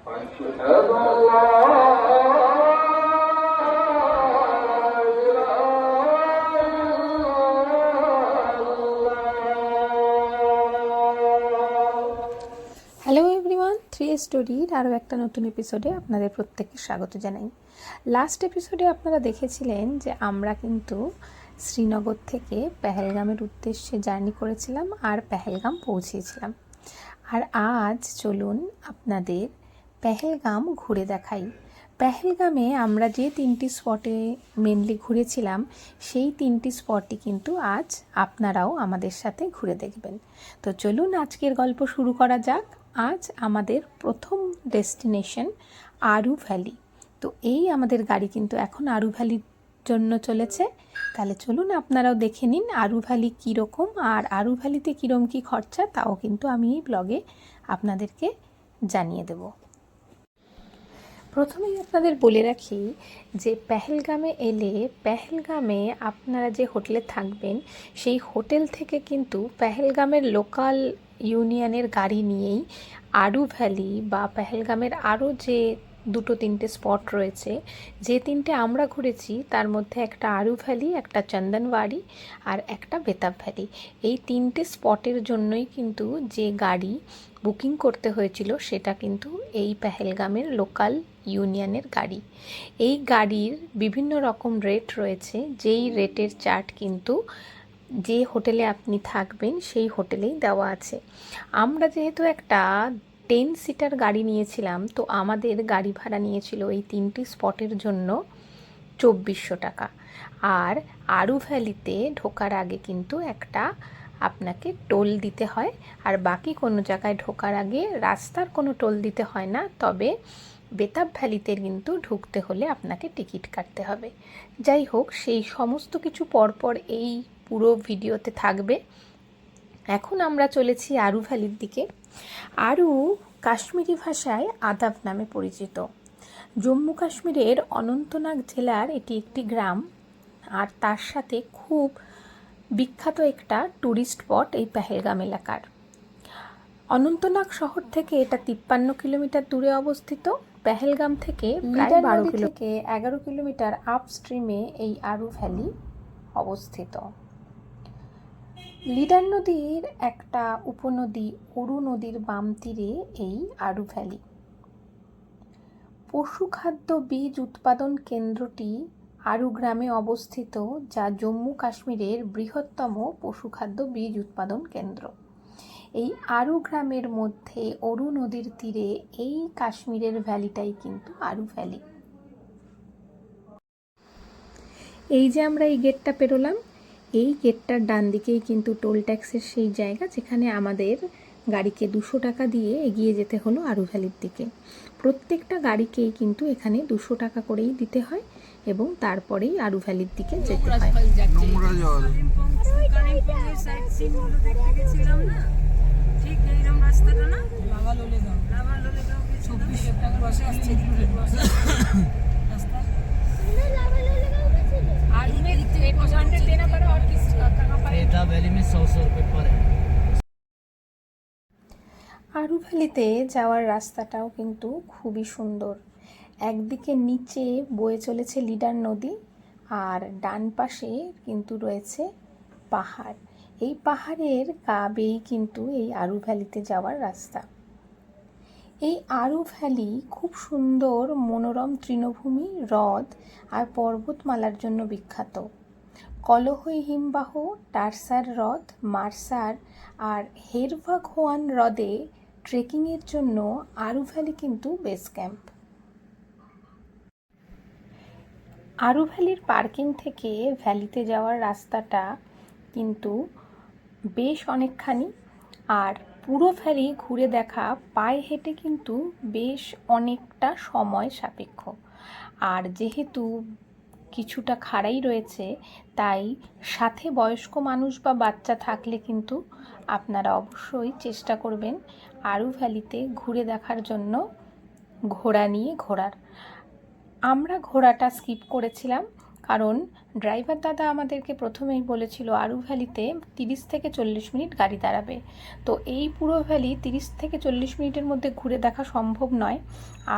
وأشهد أن لا hello everyone, three স্টোরির আরও একটা নতুন এপিসোডে আপনাদের প্রত্যেককে স্বাগত জানাই। লাস্ট এপিসোডে আপনারা দেখেছিলেন যে আমরা কিন্তু শ্রীনগর থেকে পেহেলগামের উদ্দেশ্যে জার্নি করেছিলাম আর পেহেলগাম পৌঁছেছিলাম। আর আজ চলুন আপনাদের পেহেলগাম ঘুরে দেখাই। পেহেলগামে আমরা যে তিনটি স্পটে মেনলি ঘুরেছিলাম সেই তিনটি স্পটই কিন্তু আজ আপনারাও আমাদের সাথে ঘুরে দেখবেন। তো চলুন আজকের গল্প শুরু করা যাক। আজ আমাদের প্রথম ডেস্টিনেশন আরু ভ্যালি। তো এই আমাদের গাড়ি কিন্তু এখন আরু ভ্যালির জন্য চলেছে। তাহলে চলুন আপনারাও দেখে নিন আরু ভ্যালি কীরকম, আর আরু ভ্যালিতে কীরকম কী খরচা তাও কিন্তু আমি এই ব্লগে আপনাদেরকে জানিয়ে দেব। প্রথমেই আপনাদের বলে রাখি যে পেহেলগামে এলে পেহেলগামে আপনারা যে হোটেলে থাকবেন সেই হোটেল থেকে কিন্তু পেহেলগামের লোকাল ইউনিয়নের গাড়ি নিয়েই আরু ভ্যালি বা পেহেলগামের আরও যে দুটো তিনটে স্পট রয়েছে, যে তিনটে আমরা ঘুরেছি তার মধ্যে একটা আরু ভ্যালি, একটা চন্দনবাড়ি আর একটা বেতাব ভ্যালি। এই তিনটে স্পটের জন্যই কিন্তু যে গাড়ি বুকিং করতে হয়েছিল সেটা কিন্তু এই পেহেলগামের লোকাল ইউনিয়নের গাড়ি। এই গাড়ির বিভিন্ন রকম রেট রয়েছে, যেই রেটের চার্ট কিন্তু যে হোটেলে আপনি থাকবেন সেই হোটেলেই দেওয়া আছে। আমরা যেহেতু একটা 10 সিটার গাড়ি নিয়েছিলাম, তো আমাদের গাড়ি ভাড়া নিয়েছিল এই তিনটি স্পটের জন্য 2400 টাকা। আর আরু ভ্যালিতে ঢোকার আগে কিন্তু একটা আপনাকে টোল দিতে হয়, আর বাকি কোনো জায়গায় ঢোকার আগে রাস্তার কোনো টোল দিতে হয় না। তবে বেতাব ভ্যালিতে কিন্তু ঢুকতে হলে আপনাকে টিকিট কাটতে হবে। যাই হোক, সেই সমস্ত কিছু পরপর এই পুরো ভিডিওতে থাকবে। এখন আমরা চলেছি আরু ভ্যালির দিকে। আরু কাশ্মীরি ভাষায় আদাব নামে পরিচিত। জম্মু কাশ্মীরের অনন্তনাগ জেলার এটি একটি গ্রাম, আর তার সাথে খুব বিখ্যাত একটা ট্যুরিস্ট স্পট এই পেহেলগাম এলাকার। অনন্তনাগ শহর থেকে এটা 53 কিলোমিটার দূরে অবস্থিত। পেহেলগাম থেকে প্রায় 12 থেকে 11 কিলোমিটার আপস্ট্রিমে এই আরু ভ্যালি অবস্থিত। লিডার নদীর একটা উপনদী অরু নদীর বাম তীরে এই আরু ভ্যালি। পশুখাদ্য বীজ উৎপাদন কেন্দ্রটি আরু গ্রামে অবস্থিত, যা জম্মু কাশ্মীরের বৃহত্তম পশুখাদ্য বীজ উৎপাদন কেন্দ্র। এই আরু গ্রামের মধ্যে অরু নদীর তীরে এই কাশ্মীরের ভ্যালিটাই কিন্তু আরু ভ্যালি। এই যে আমরা এই গেটটা পেরোলাম, এই গেটটার ডান দিকেই কিন্তু টোল ট্যাক্সের সেই জায়গা যেখানে আমাদের গাড়িকে 200 টাকা দিয়ে এগিয়ে যেতে হলো আরু ভ্যালির দিকে। প্রত্যেকটা গাড়িকেই কিন্তু এখানে 200 টাকা করেই দিতে হয় এবং তারপরেই আরু ভ্যালির দিকে যেতে হয়। নোংরা জল কালিম্পংয়ের সাইড সিনগুলো দেখতে গেছিলাম না, ঠিক এইরকম রাস্তাটা না, লাভালোলেগাঁও 24 টাকা বসে আসছে রাস্তা। आज में 800 देना पड़ा और किस कहाँ पर? बेताब वैली में 100 रुपये पर है। আরু ভ্যালিতে যাওয়ার রাস্তাটাও কিন্তু খুবই সুন্দর। একদিকে নিচে বয়ে চলেছে লিডার নদী, আর ডান পাশে কিন্তু রয়েছে পাহাড়। এই পাহাড়ের গা বেয়েই কিন্তু এই আরু ভ্যালিতে যাওয়ার রাস্তা। এই আরু ভ্যালি খুব সুন্দর মনোরম তৃণভূমি, হ্রদ আর পর্বতমালার জন্য বিখ্যাত। কলহই হিমবাহ, টারসার হ্রদ, মার্সার আর হেরভাঘোয়ান হ্রদে ট্রেকিংয়ের জন্য আরু ভ্যালি কিন্তু বেস ক্যাম্প। আরু ভ্যালির পার্কিং থেকে ভ্যালিতে যাওয়ার রাস্তাটা কিন্তু বেশ অনেকখানি, আর পুরো ভ্যালি ঘুরে দেখা পায়ে হেঁটে কিন্তু বেশ অনেকটা সময় সাপেক্ষ। আর যেহেতু কিছুটা খাড়াই রয়েছে, তাই সাথে বয়স্ক মানুষ বা বাচ্চা থাকলে কিন্তু আপনারা অবশ্যই চেষ্টা করবেন আরু ভ্যালিতে ঘুরে দেখার জন্য ঘোড়া নিয়ে ঘোরার। আমরা ঘোড়াটা স্কিপ করেছিলাম, কারণ ড্রাইভার দাদা আমাদেরকে প্রথমেই বলেছিল আরু ভ্যালিতে 30 থেকে 40 মিনিট গাড়ি দাঁড়াবে। তো এই পুরো ভ্যালি 30 থেকে 40 মিনিটের মধ্যে ঘুরে দেখা সম্ভব নয়।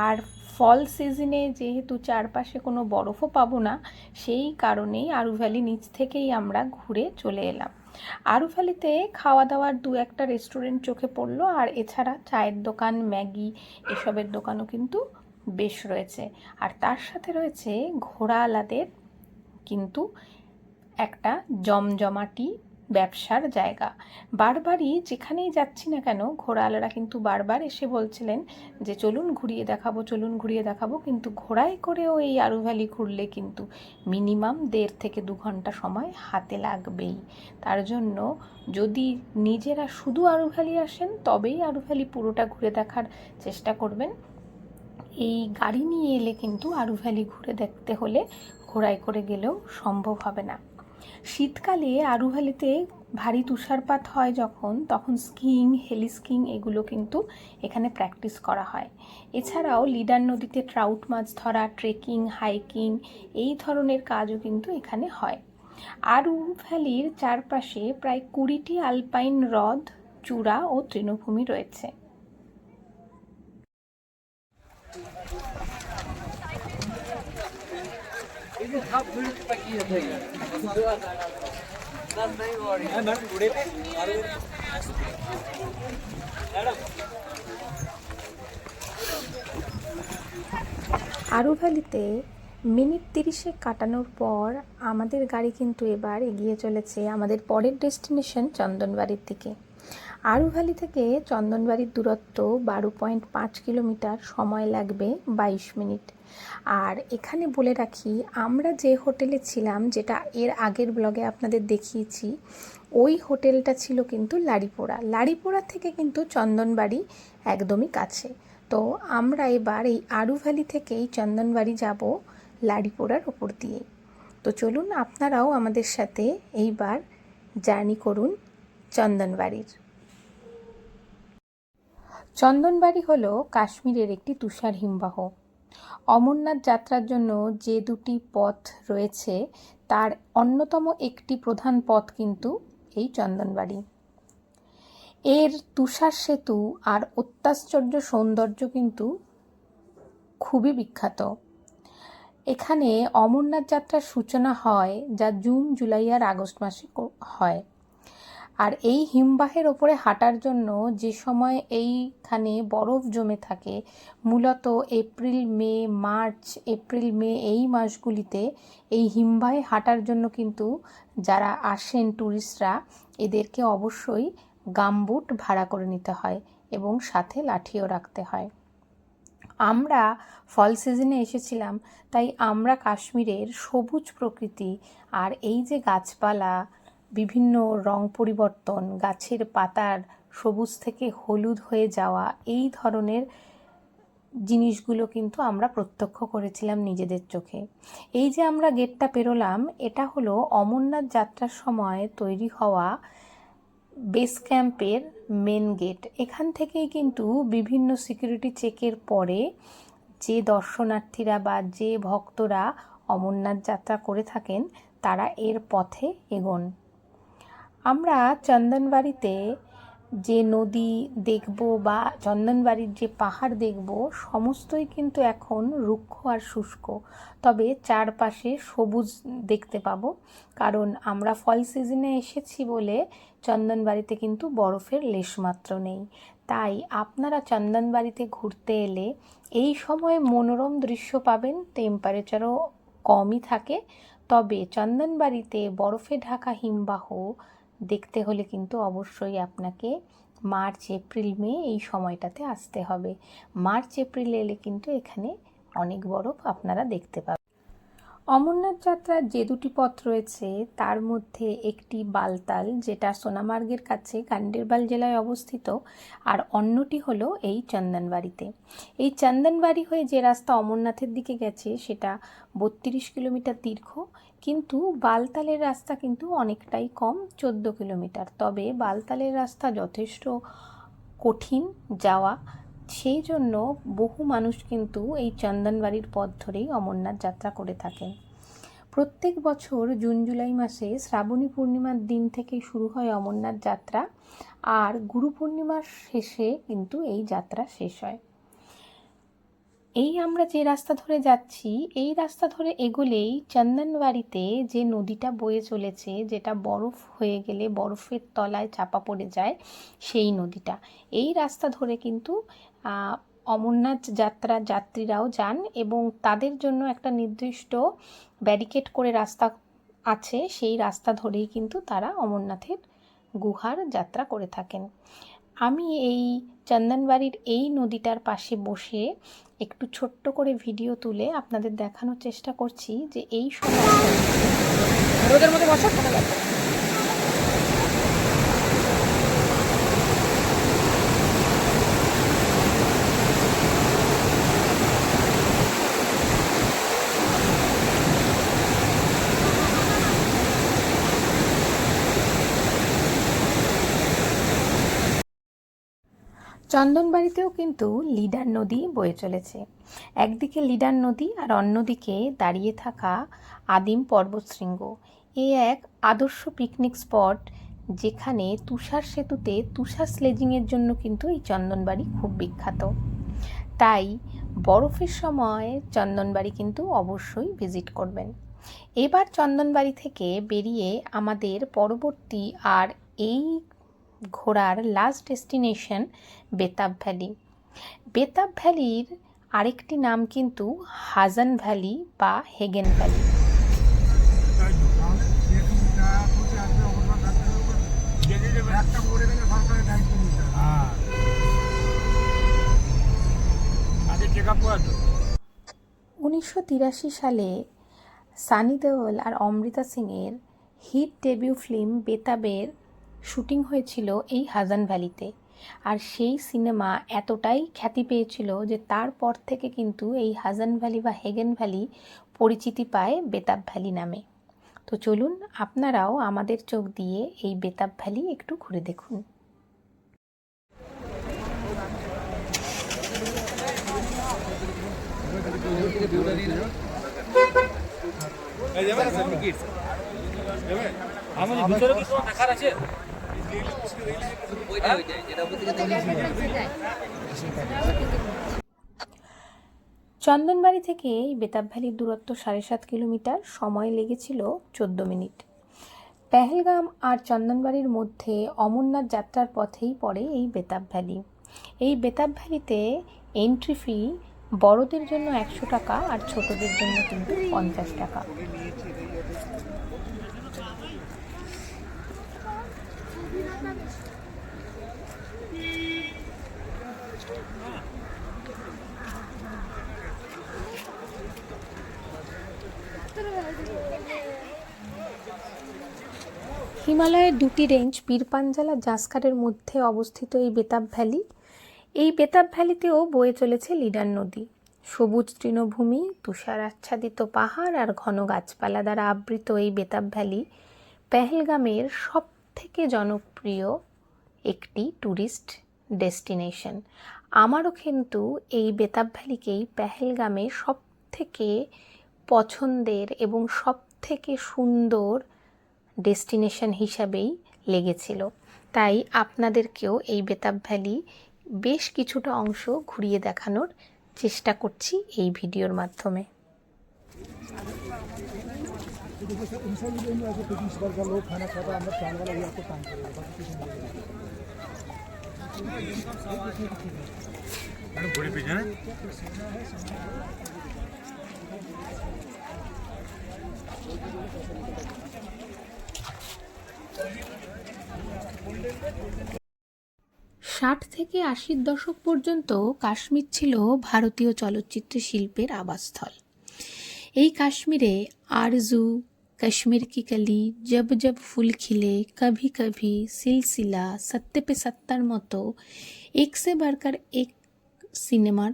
আর ফল সিজনে যেহেতু চারপাশে কোনো বরফও পাবো না, সেই কারণেই আরু ভ্যালি নিচ থেকেই আমরা ঘুরে চলে এলাম। আরু ভ্যালিতে খাওয়া দাওয়ার দু একটা রেস্টুরেন্ট চোখে পড়লো, আর এছাড়া চায়ের দোকান, ম্যাগি এসবের দোকানও কিন্তু বেশ রয়েছে। আর তার সাথে রয়েছে ঘোড়াওয়ালাদের কিন্তু একটা জমজমাটি ব্যবসার জায়গা। বারবারই যেখানেই যাচ্ছি না কেন ঘোড়াওয়ালারা কিন্তু বারবার এসে বলছিলেন যে চলুন ঘুরিয়ে দেখাবো, চলুন ঘুরিয়ে দেখাবো। কিন্তু ঘোড়ায় করেও এই আরু ভ্যালি ঘুরলে কিন্তু মিনিমাম 1.5 থেকে 2 ঘন্টা সময় হাতে লাগবেই। তার জন্য যদি নিজেরা শুধু আরু ভ্যালি আসেন তবেই আরু ভ্যালি পুরোটা ঘুরে দেখার চেষ্টা করবেন। এই গাড়ি নিয়ে এলে কিন্তু আরু ভ্যালি ঘুরে দেখতে হলে ঘোড়ায় করে গেলেও সম্ভব হবে না। শীতকালে আরু ভ্যালিতে ভারী তুষারপাত হয় তখন স্কিইং, হেলি স্কিইং এগুলো কিন্তু এখানে প্র্যাকটিস করা হয়। এছাড়াও লিডার নদীতে ট্রাউট মাছ ধরা, ট্রেকিং, হাইকিং এই ধরনের কাজও কিন্তু এখানে হয়। আরু ভ্যালির চারপাশে প্রায় 20টি আলপাইন হ্রদ, চূড়া ও তৃণভূমি রয়েছে। আরু ভ্যালিতে মিনিট 30 কাটানোর পর আমাদের গাড়ি কিন্তু এবার এগিয়ে চলেছে আমাদের পরের ডেস্টিনেশন চন্দনবাড়ির দিকে। আরু ভ্যালি থেকে চন্দনবাড়ির দূরত্ব 12.5 কিলোমিটার, সময় লাগবে 22 মিনিট। আর এখানে বলে রাখি, আমরা যে হোটেলে ছিলাম, যেটা এর আগের ব্লগে আপনাদের দেখিয়েছি, ওই হোটেলটা ছিল কিন্তু লাড়িপোড়া থেকে কিন্তু চন্দনবাড়ি একদমই কাছে। তো আমরা এবার এই আরু ভ্যালি থেকেই চন্দনবাড়ি যাব লাড়িপোড়ার ওপর দিয়ে। তো চলুন আপনারাও আমাদের সাথে এইবার জার্নি করুন চন্দনবাড়ির। চন্দনবাড়ি হলো কাশ্মীরের একটি তুষার হিমবাহ। অমরনাথ যাত্রার জন্য যে দুটি পথ রয়েছে তার অন্যতম একটি প্রধান পথ কিন্তু এই চন্দনবাড়ি। এর তুষার সেতু আর অত্যাশ্চর্য সৌন্দর্য কিন্তু খুবই বিখ্যাত। এখানে অমরনাথ যাত্রার সূচনা হয় যা জুন, জুলাই আর আগস্ট মাসে হয়। আর এই হিমবাহের ওপরে হাঁটার জন্য যে সময় এইখানে বরফ জমে থাকে, মূলত এপ্রিল মে এই মাসগুলিতে এই হিমবাহে হাঁটার জন্য কিন্তু যারা আসেন ট্যুরিস্টরা, এদেরকে অবশ্যই গামবুট ভাড়া করে নিতে হয় এবং সাথে লাঠিও রাখতে হয়। আমরা ফল সিজনে এসেছিলাম, তাই আমরা কাশ্মীরের সবুজ প্রকৃতি আর এই যে গাছপালা, বিভিন্ন রং পরিবর্তন, গাছের পাতার সবুজ থেকে হলুদ হয়ে যাওয়া, এই ধরনের জিনিসগুলো কিন্তু আমরা প্রত্যক্ষ করেছিলাম নিজেদের চোখে। এই যে আমরা গেটটা পেরোলাম, এটা হলো অমরনাথ যাত্রার সময় তৈরি হওয়া বেস ক্যাম্পের মেন গেট। এখান থেকেই কিন্তু বিভিন্ন সিকিউরিটি চেকের পরে যে দর্শনার্থীরা বা যে ভক্তরা অমরনাথ যাত্রা করে থাকেন তারা এর পথে এগোন। আমরা চন্দনবাড়িতে যে নদী দেখব বা চন্দনবাড়ির যে পাহাড় দেখব, সমস্তই কিন্তু এখন রুক্ষ আর শুষ্ক, তবে চারপাশে সবুজ দেখতে পাবো। কারণ আমরা ফল সিজনে এসেছি বলে চন্দনবাড়িতে কিন্তু বরফের লেশমাত্র নেই। তাই আপনারা চন্দনবাড়িতে ঘুরতে এলে এই সময় মনোরম দৃশ্য পাবেন, টেম্পারেচারও কমই থাকে। তবে চন্দনবাড়িতে বরফে ঢাকা হিমবাহ দেখতে হলে কিন্তু অবশ্যই আপনাকে মার্চ, এপ্রিল, মে এই সময়টাতে আসতে হবে। মার্চ, এপ্রিল এলে কিন্তু এখানে অনেক বরফ আপনারা দেখতে পাবেন। অমরনাথ যাত্রার যে দুটি পথ রয়েছে তার মধ্যে একটি বালতাল, যেটা সোনামার্গের কাছে গান্ডেরবাল জেলায় অবস্থিত, আর অন্যটি হলো এই চন্দনবাড়িতে। এই চন্দনবাড়ি হয়ে যে রাস্তা অমরনাথের দিকে গেছে সেটা 32 কিলোমিটার দীর্ঘ, কিন্তু বালতালের রাস্তা কিন্তু অনেকটাই কম, 14 কিলোমিটার। তবে বালতালের রাস্তা যথেষ্ট কঠিন যাওয়া, সেই জন্য বহু মানুষ কিন্তু এই চন্দনবাড়ির পথ ধরেই অমরনাথ যাত্রা করে থাকেন। প্রত্যেক বছর জুন জুলাই মাসে শ্রাবণী পূর্ণিমার দিন থেকে শুরু হয় অমরনাথ যাত্রা, আর গুরু পূর্ণিমার শেষে কিন্তু এই যাত্রা শেষ হয়। এই আমরা যে রাস্তা ধরে যাচ্ছি, এই রাস্তা ধরে এগোলেই চন্দনবাড়িতে যে নদীটা বয়ে চলেছে, যেটা বরফ হয়ে গেলে বরফের তলায় চাপা পড়ে যায়, সেই নদীটা। এই রাস্তা ধরে কিন্তু অমরনাথ যাত্রীরাও যান, এবং তাদের জন্য একটা নির্দিষ্ট ব্যারিকেড করে রাস্তা আছে, সেই রাস্তা ধরেই কিন্তু তারা অমরনাথের গুহার যাত্রা করে থাকেন। আমি এই চন্দনবাড়ির এই নদীটার পাশে বসে একটু ছোট্ট করে ভিডিও তুলে আপনাদের দেখানোর চেষ্টা করছি যে এই সময় রোদের মধ্যে বসা শোনা যাচ্ছে। চন্দনবাড়িতেও কিন্তু লিডার নদী বয়ে চলেছে। একদিকে লিডার নদী আর অন্যদিকে দাঁড়িয়ে থাকা আদিম পর্বতশৃঙ্গ। এ এক আদর্শ পিকনিক স্পট, যেখানে তুষার সেতুতে তুষার স্লেজিংয়ের জন্য কিন্তু এই চন্দনবাড়ি খুব বিখ্যাত। তাই বরফের সময় চন্দনবাড়ি কিন্তু অবশ্যই ভিজিট করবেন। এবার চন্দনবাড়ি থেকে বেরিয়ে আমাদের পরবর্তী আর এই ঘোরার লাস্ট ডেস্টিনেশন বেতাব ভ্যালি। বেতাব ভ্যালির আরেকটি নাম কিন্তু হাজান ভ্যালি বা হেগেন ভ্যালি। উনিশশো 1983 সালে সানি দেওল আর অমৃতা সিংয়ের হিট ডেবিউ ফিল্ম বেতাবের শুটিং হয়েছিল এই হাজান ভ্যালিতে। আর সেই সিনেমা এতটাই খ্যাতি পেয়েছিল যে তারপর থেকে কিন্তু এই হাজান ভ্যালি বা হেগেন ভ্যালি পরিচিতি পায় বেতাব ভ্যালি নামে। তো চলুন আপনারাও আমাদের চোখ দিয়ে এই বেতাব ভ্যালি একটু ঘুরে দেখুন। চন্দনবাড়ি থেকে এই বেতাব ভ্যালির দূরত্ব 7.5 কিলোমিটার, সময় লেগেছিল 14 মিনিট। পেহেলগাম আর চন্দনবাড়ির মধ্যে অমরনাথ যাত্রার পথেই পড়ে এই বেতাব ভ্যালি। এই বেতাব ভ্যালিতে এন্ট্রি ফি বড়দের জন্য 100 টাকা আর ছোটদের জন্য কিন্তু 50 টাকা। হিমালয়ের দুটি রেঞ্জ পীরপাঞ্জাল আর জাসকারের মধ্যে অবস্থিত এই বেতাব ভ্যালি। এই বেতাব ভ্যালিতেও বয়ে চলেছে লিডার নদী। সবুজ তৃণভূমি, তুষার আচ্ছাদিত পাহাড় আর ঘন গাছপালা দ্বারা আবৃত এই বেতাব ভ্যালি পেহেলগামের সব থেকে জনপ্রিয় একটি ট্যুরিস্ট ডেস্টিনেশন। আমারও কিন্তু এই বেতাব ভ্যালিকেই পেহেলগামের সব থেকে পছন্দের এবং সব থেকে সুন্দর ডেস্টিনেশন হিসাবেই লেগেছিল। তাই আপনাদেরকেও এই বেতাব ভ্যালি বেশ কিছুটা অংশ ঘুরিয়ে দেখানোর চেষ্টা করছি এই ভিডিওর মাধ্যমে। ষাট থেকে 80 দশক পর্যন্ত কাশ্মীর ছিল ভারতীয় চলচ্চিত্র শিল্পের আবাসস্থল। এই কাশ্মীরে আরজু, কাশ্মীর কি কলি, জব জব ফুল খিলে, কভি কভি, সিলসিলা, সত্তে পে সত্তার মতো এক সে বাড়কর এক সিনেমার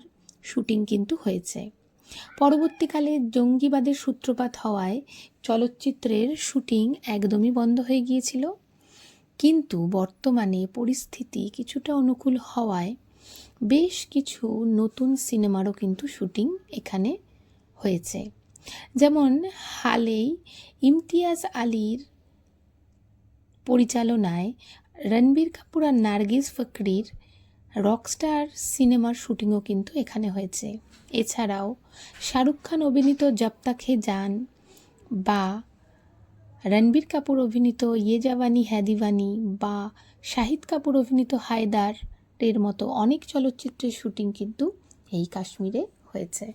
শুটিং কিন্তু হয়েছে। পরবর্তীকালে জঙ্গিবাদের সূত্রপাত হওয়ায় চলচ্চিত্রের শুটিং একদমই বন্ধ হয়ে গিয়েছিল, কিন্তু বর্তমানে পরিস্থিতি কিছুটা অনুকূল হওয়ায় বেশ কিছু নতুন সিনেমারও কিন্তু শুটিং এখানে হয়েছে। যেমন হালেই ইমতিয়াজ আলীর পরিচালনায় রণবীর কাপুর আর নার্গিস ফাকরির রকস্টার সিনেমার শুটিংও কিন্তু এখানে হয়েছে। এছাড়াও শাহরুখ খান অভিনীত জব তক হে জান বা রণবীর কাপুর অভিনীত ইয়ে জাওয়ানি হ্যায় দিওয়ানি বা শাহিদ কাপুর অভিনীত হায়দারের মতো অনেক চলচ্চিত্রের শুটিং কিন্তু এই কাশ্মীরে হয়েছে।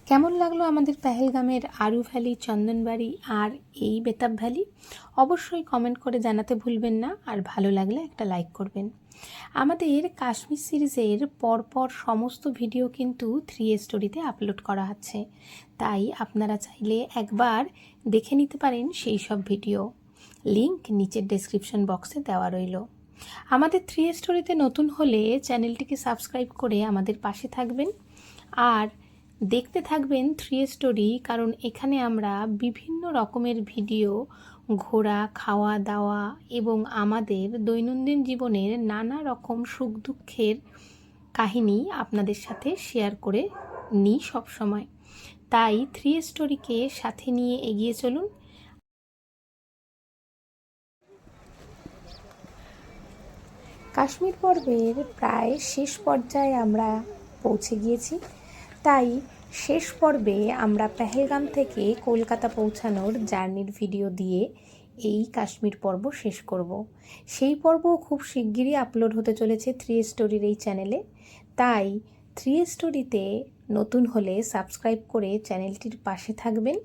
কেমন লাগলো আমাদের পেহেলগামের আরু ভ্যালি, চন্দনবাড়ি আর এই বেতাব ভ্যালি? অবশ্যই কমেন্ট করে জানাতে ভুলবেন না, আর ভালো লাগলে একটা লাইক করবেন। আমাদের কাশ্মীর সিরিজের পরপর সমস্ত ভিডিও কিন্তু 3 স্টোরিতে আপলোড করা আছে, তাই আপনারা চাইলে একবার দেখে নিতে পারেন সেই সব ভিডিও। লিংক নিচের ডেসক্রিপশন বক্সে দেওয়া রইল। আমাদের 3 স্টোরিতে নতুন হলে চ্যানেলটিকে সাবস্ক্রাইব করে আমাদের পাশে থাকবেন আর দেখতে থাকবেন 3 স্টোরি, কারণ এখানে আমরা বিভিন্ন রকমের ভিডিও, ঘোরা, খাওয়া দাওয়া এবং আমাদের দৈনন্দিন জীবনের নানা রকম সুখ দুঃখের কাহিনী আপনাদের সাথে শেয়ার করে নিই সবসময়। তাই 3 স্টোরিকে সাথে নিয়ে এগিয়ে চলুন। কাশ্মীর পর্বের প্রায় শেষ পর্যায়ে আমরা পৌঁছে গিয়েছি, তাই শেষ পর্বে আমরা পেহেলগাম থেকে কলকাতা পৌঁছানোর জার্নির ভিডিও দিয়ে এই কাশ্মীর পর্ব শেষ করব। সেই পর্ব খুব শিগগিরই আপলোড হতে চলেছে 3 স্টোরির এই চ্যানেলে, তাই 3 স্টোরিতে নতুন হলে সাবস্ক্রাইব করে চ্যানেলটির পাশে থাকবেন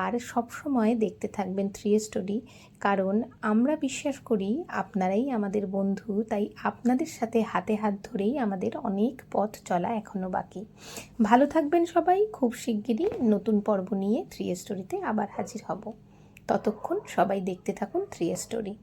আর সবসময় দেখতে থাকবেন 3 স্টোরি, কারণ আমরা বিশ্বাস করি আপনারাই আমাদের বন্ধু, তাই আপনাদের সাথে হাতে হাত ধরেই আমাদের অনেক পথ চলা এখনও বাকি। ভালো থাকবেন সবাই, খুব শিগগিরই নতুন পর্ব নিয়ে 3 স্টোরিতে আবার হাজির হব। ততক্ষণ সবাই দেখতে থাকুন 3 স্টোরি।